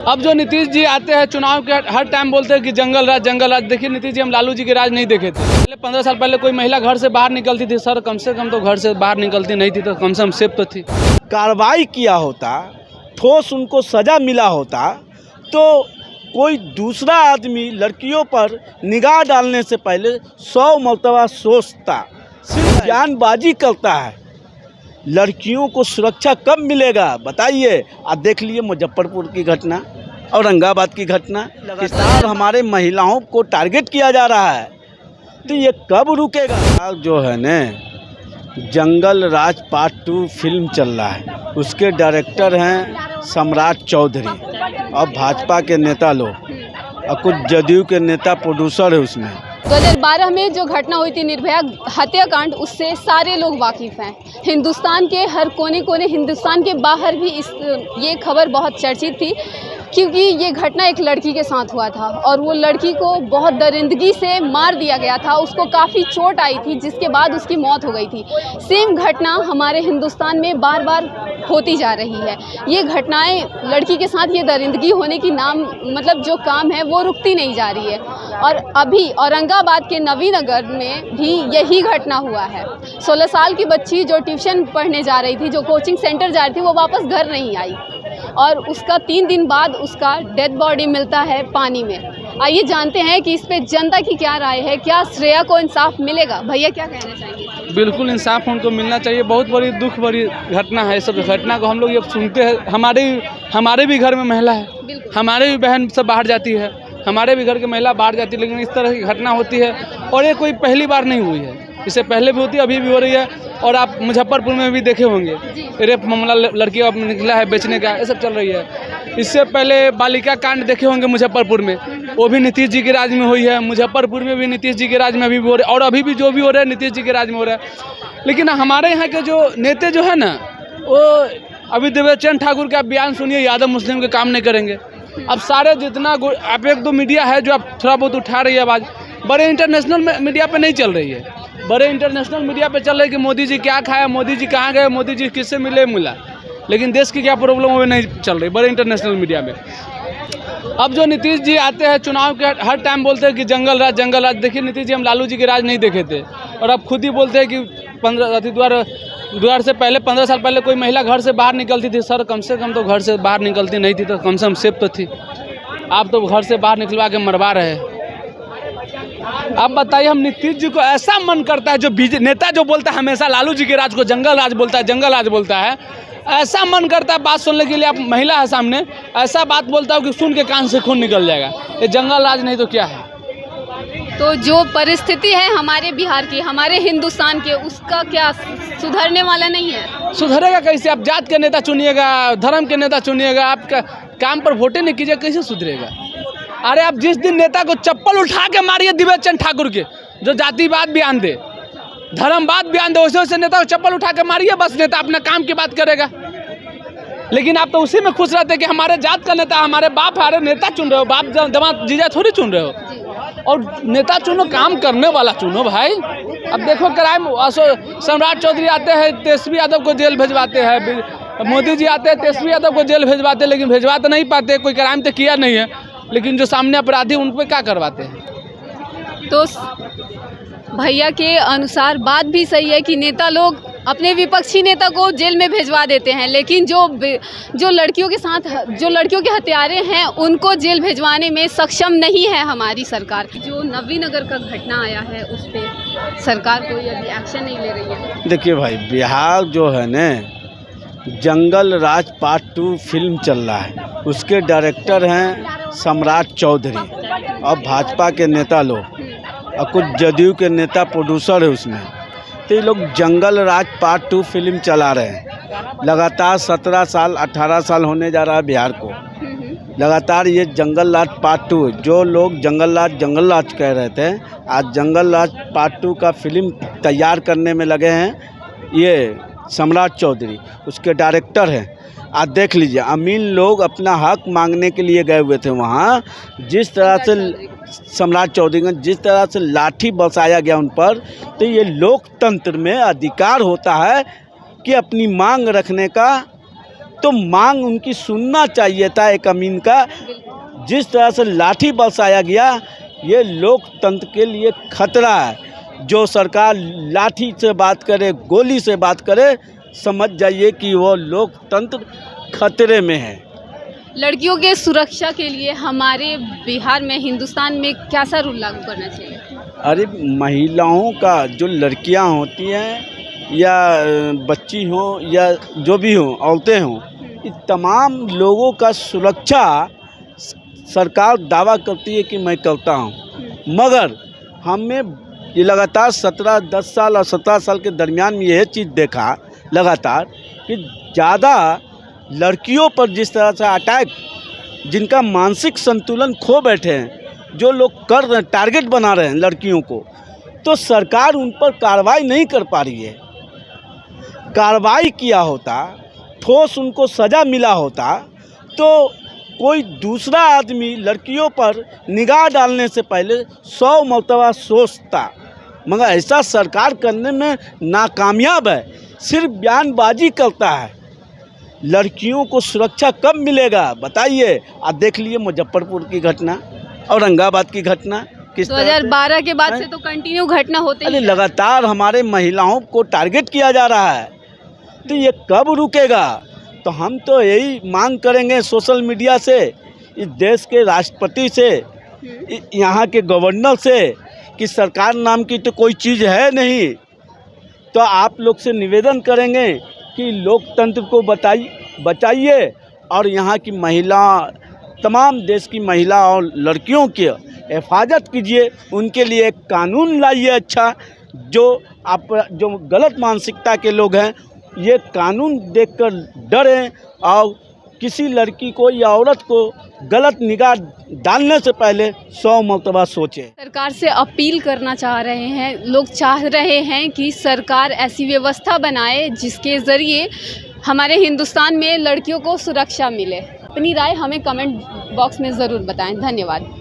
अब जो नीतीश जी आते हैं चुनाव के हर टाइम बोलते हैं कि जंगल राज जंगल राज। देखिए नीतीश जी, हम लालू जी के राज नहीं देखे थे। पहले 15 साल पहले कोई महिला घर से बाहर निकलती थी सर, कम से कम तो घर से बाहर निकलती नहीं थी तो कम से कम सेफ तो थी। कार्रवाई किया होता, ठोस उनको सजा मिला होता तो कोई दूसरा आदमी लड़कियों पर निगाह डालने से पहले 100 मरतबा सोचता। सिर्फ बयानबाजी करता है। लड़कियों को सुरक्षा कब मिलेगा बताइए। आप देख लिए मुजफ्फरपुर की घटना, औरंगाबाद की घटना, लगातार हमारे महिलाओं को टारगेट किया जा रहा है, तो ये कब रुकेगा। जो है न जंगल राज पार्ट 2 फिल्म चल रहा है, उसके डायरेक्टर हैं सम्राट चौधरी और भाजपा के नेता लोग और कुछ जदयू के नेता प्रोड्यूसर है उसमें। 2012 में जो घटना हुई थी निर्भया हत्याकांड, उससे सारे लोग वाकिफ़ हैं। हिंदुस्तान के हर कोने कोने, हिंदुस्तान के बाहर भी ये खबर बहुत चर्चित थी क्योंकि ये घटना एक लड़की के साथ हुआ था और वो लड़की को बहुत दरिंदगी से मार दिया गया था। उसको काफ़ी चोट आई थी जिसके बाद उसकी मौत हो गई थी। सेम घटना हमारे हिंदुस्तान में बार बार होती जा रही है। ये घटनाएं, लड़की के साथ ये दरिंदगी होने की मतलब जो काम है वो रुकती नहीं जा रही है। और अभी औरंगाबाद के नवीनगर में भी यही घटना हुआ है। 16 साल की बच्ची जो ट्यूशन पढ़ने जा रही थी, जो कोचिंग सेंटर जा रही थी, वो वापस घर नहीं आई और उसका 3 दिन बाद उसका डेड बॉडी मिलता है पानी में। आइए जानते हैं कि इस पे जनता की क्या राय है, क्या श्रेया को इंसाफ मिलेगा। भैया क्या कहना चाहेंगे। बिल्कुल इंसाफ उनको मिलना चाहिए। बहुत बड़ी दुख भरी घटना है। सब घटना को हम लोग ये सुनते हैं, हमारे भी घर में महिला है, हमारे भी बहन सब बाहर जाती है, हमारे भी घर की महिला बाहर जाती है, लेकिन इस तरह की घटना होती है और ये कोई पहली बार नहीं हुई है। इससे पहले भी होती है, अभी भी हो रही है। और आप मुजफ्फरपुर में भी देखे होंगे रेप मामला लड़की का निकला है बेचने का, ये सब चल रही है। इससे पहले बालिका कांड देखे होंगे मुजफ्फरपुर में, वो भी नीतीश जी के राज में हुई है। मुजफ्फरपुर में भी नीतीश जी के राज में अभी भी हो रहे और अभी भी जो भी हो रहा है नीतीश जी के राज में हो रहा है। लेकिन हमारे यहाँ के जो नेता जो है ना, वो अभी देवेचंद ठाकुर का बयान सुनिए, यादव मुस्लिम के काम नहीं करेंगे। अब सारे जितना आप 1-2 मीडिया है जो आप थोड़ा बहुत उठा रही है आवाज़, बड़े इंटरनेशनल मीडिया पे नहीं चल रही है। बड़े इंटरनेशनल मीडिया पे चल रही है कि मोदी जी क्या खाया, मोदी जी कहाँ गए, मोदी जी किससे मिला, लेकिन देश की क्या प्रॉब्लम वो नहीं चल रही बड़े इंटरनेशनल मीडिया में। अब जो नीतीश जी आते हैं चुनाव के हर टाइम बोलते हैं कि जंगल राज जंगल राज। देखिए नीतीश जी, हम लालू जी के राज नहीं देखे थे और अब खुद ही बोलते हैं कि द्वार से पहले 15 साल पहले कोई महिला घर से बाहर निकलती थी सर, कम से कम तो घर से बाहर निकलती नहीं थी तो कम से कम सेफ तो थी। आप तो घर से बाहर निकलवा के मरवा रहे हैं। आप बताइए, हम नीतीश जी को ऐसा मन करता है, जो नेता जो बोलता है हमेशा लालू जी के राज को जंगल राज बोलता है, जंगल राज बोलता है, ऐसा मन करता है बात सुनने के लिए। आप महिला है सामने, ऐसा बात बोलता हो कि सुन के कान से खून निकल जाएगा। ये जंगल राज नहीं तो क्या है। तो जो परिस्थिति है हमारे बिहार की, हमारे हिंदुस्तान के, उसका क्या सुधरने वाला नहीं है। सुधरेगा कैसे। आप जात के नेता चुनिएगा, धर्म के नेता चुनिएगा, आपका काम पर वोटें नहीं कीजिए, कैसे सुधरेगा। अरे आप जिस दिन नेता को चप्पल उठा के मारिए देवेचंद ठाकुर के, जो जातिवाद बयान दे, धर्मवाद बयान दे, वैसे नेता को चप्पल उठा के मारिए, बस नेता अपने काम की बात करेगा। लेकिन आप तो उसी में खुश रहते कि हमारे जात का नेता, हमारे बाप, हमारे नेता चुन रहे हो, बाप दामाद जीजा थोड़ी चुन रहे हो। और नेता चुनो, काम करने वाला चुनो भाई। अब देखो क्राइम, सम्राट चौधरी आते हैं, तेजस्वी यादव को जेल भेजवाते हैं, मोदी जी आते हैं, तेजस्वी यादव को जेल भेजवाते हैं, लेकिन भेजवा तो नहीं पाते, कोई क्राइम तो किया नहीं है, लेकिन जो सामने अपराधी उन पर क्या करवाते हैं। तो भैया के अनुसार बात भी सही है कि नेता लोग अपने विपक्षी नेता को जेल में भेजवा देते हैं, लेकिन जो लड़कियों के साथ, जो लड़कियों के हत्यारे हैं, उनको जेल भेजवाने में सक्षम नहीं है हमारी सरकार। जो नवीनगर का घटना आया है उस पर सरकार कोई अभी एक्शन नहीं ले रही है। देखिए भाई, बिहार जो है न जंगल राज पार्ट 2 फिल्म चल रहा है, उसके डायरेक्टर हैं सम्राट चौधरी और भाजपा के नेता लोग और कुछ जदयू के नेता प्रोड्यूसर है उसमें। तो ये लोग जंगल राज पार्ट 2 फिल्म चला रहे हैं। लगातार 17 साल 18 साल होने जा रहा है बिहार को, लगातार ये जंगल राज पार्ट 2, जो लोग जंगल राज कह रहे थे, आज जंगल राज पार्ट 2 का फिल्म तैयार करने में लगे हैं ये सम्राट चौधरी, उसके डायरेक्टर हैं। आप देख लीजिए, अमीन लोग अपना हक मांगने के लिए गए हुए थे वहाँ। जिस तरह से सम्राट चौधरी का जिस तरह से लाठी बरसाया गया उन पर, तो ये लोकतंत्र में अधिकार होता है कि अपनी मांग रखने का तो मांग उनकी सुनना चाहिए था एक अमीन का। जिस तरह से लाठी बरसाया गया, ये लोकतंत्र के लिए खतरा है। जो सरकार लाठी से बात करे, गोली से बात करे, समझ जाइए कि वो लोकतंत्र खतरे में है। लड़कियों के सुरक्षा के लिए हमारे बिहार में, हिंदुस्तान में क्या सा रूल लागू करना चाहिए? अरे महिलाओं का, जो लड़कियां होती हैं या बच्ची हों या जो भी हों, औरतें हों, ये तमाम लोगों का सुरक्षा सरकार दावा करती है कि मैं करता हूँ, मगर हमें ये लगातार 10 साल और 17 साल के दरमियान में यह चीज़ देखा लगातार कि ज़्यादा लड़कियों पर जिस तरह से अटैक, जिनका मानसिक संतुलन खो बैठे हैं, जो लोग कर रहे हैं, टारगेट बना रहे हैं लड़कियों को, तो सरकार उन पर कार्रवाई नहीं कर पा रही है। कार्रवाई किया होता, ठोस उनको सज़ा मिला होता, तो कोई दूसरा आदमी लड़कियों पर निगाह डालने से पहले 100 मरतबा सोचता, मगर ऐसा सरकार करने में नाकामयाब है। सिर्फ बयानबाजी करता है। लड़कियों को सुरक्षा कब मिलेगा बताइए? आप देख लिए मुजफ्फरपुर की घटना, औरंगाबाद की घटना, किस 2012 के बाद से तो कंटिन्यू घटना होते ही अरे लगातार हमारे महिलाओं को टारगेट किया जा रहा है, तो ये कब रुकेगा? तो हम तो यही मांग करेंगे सोशल मीडिया से, इस देश के राष्ट्रपति से, यहाँ के गवर्नर से, कि सरकार नाम की तो कोई चीज़ है नहीं। तो आप लोग से निवेदन करेंगे कि लोकतंत्र को बचाइए और यहाँ की महिला, तमाम देश की महिला और लड़कियों की हिफाजत कीजिए। उनके लिए एक कानून लाइए अच्छा, जो गलत मानसिकता के लोग हैं, ये कानून देखकर डरें और किसी लड़की को या औरत को गलत निगाह डालने से पहले 100 मरतबा सोचें। सरकार से अपील करना चाह रहे हैं, लोग चाह रहे हैं कि सरकार ऐसी व्यवस्था बनाए जिसके ज़रिए हमारे हिंदुस्तान में लड़कियों को सुरक्षा मिले। अपनी राय हमें कमेंट बॉक्स में ज़रूर बताएं। धन्यवाद।